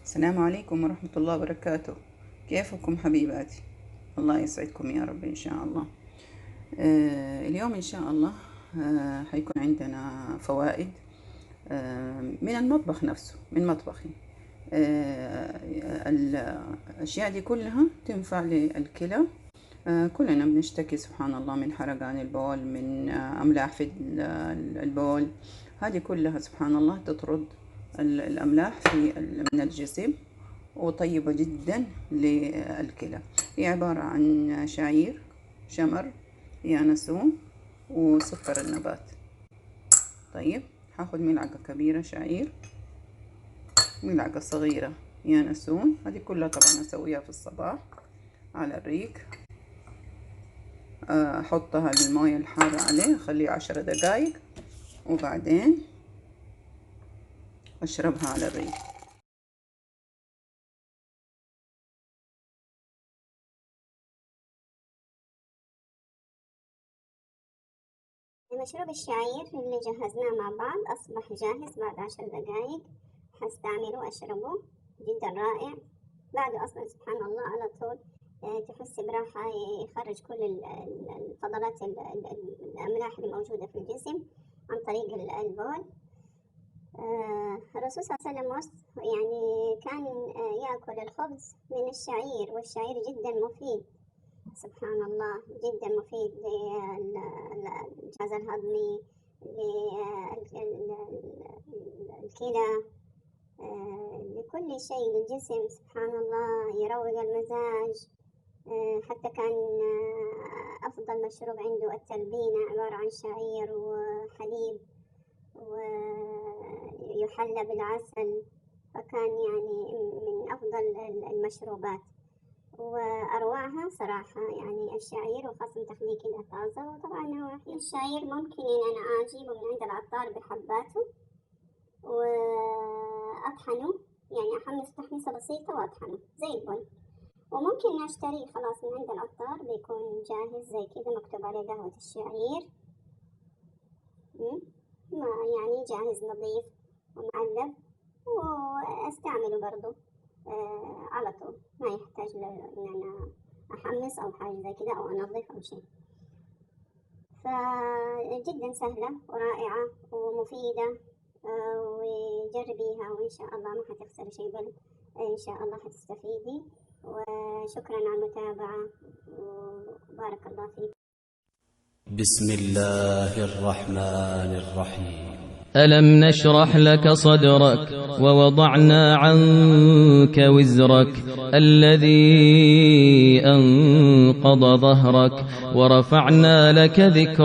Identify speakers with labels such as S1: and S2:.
S1: السلام عليكم ورحمة الله وبركاته. كيفكم حبيباتي؟ الله يسعدكم يا رب إن شاء الله. اليوم إن شاء الله حيكون عندنا فوائد من المطبخ نفسه، من مطبخي. الأشياء دي كلها تنفع للكلى. كلنا بنشتكي سبحان الله من حرقان البول، من أملاح في البول. هذه كلها سبحان الله تطرد الأملاح من الجسم، وطيبة جدا للكلى. هي عبارة عن شعير، شمر، يانسون، وسكر النبات. طيب هاخد ملعقة كبيرة شعير، ملعقة صغيرة يانسون. هذه كلها طبعا أسويها في الصباح على الريق. أحطها بالموية الحارة عليه، أخليه 10 دقايق، وبعدين أشربها على الريق.
S2: مشروب الشعير اللي جهزناه مع بعض أصبح جاهز بعد 10 دقايق. هستعمله وأشربه، جدا رائع. بعده أصلا سبحان الله على طول تحس براحة، يخرج كل الفضلات الأملاح اللي موجودة في الجسم عن طريق البول. الرسول صلى الله عليه وسلم يعني كان يأكل الخبز من الشعير، والشعير جدا مفيد سبحان الله، جدا مفيد للجهاز الهضمي، للكلى، لكل شيء للجسم سبحان الله، يروق المزاج. حتى كان أفضل مشروب عنده التلبينة، عبارة عن شعير وحليب ويحلى بالعسل، فكان يعني من أفضل المشروبات وأروعها صراحة. يعني الشعير وخاصة تخليه كده طازة. وطبعا هو الشعير ممكن إن أنا أجيبه من عند العطار بحباته وأطحنه، يعني أحمص تحميصة بسيطة وأطحنه زي البن. وممكن أشتريه خلاص من عند العطار، بيكون جاهز زي كده مكتوب عليه قهوة الشعير، يعني جاهز نظيف ومعلب، وأستعمله برضو على طول، ما يحتاج إن أنا أحمص أو حاجة زي كده أو أنظف أو شيء. فجدا سهلة ورائعة ومفيدة، وجربيها وإن شاء الله ما حتخسري شيء، بل إن شاء الله حتستفيدي. وشكرا على المتابعة، وبارك الله فيك.
S3: بسم الله الرحمن الرحيم.
S4: ألم نشرح لك صدرك ووضعنا عنك وزرك الذي أنقض ظهرك ورفعنا لك ذكرك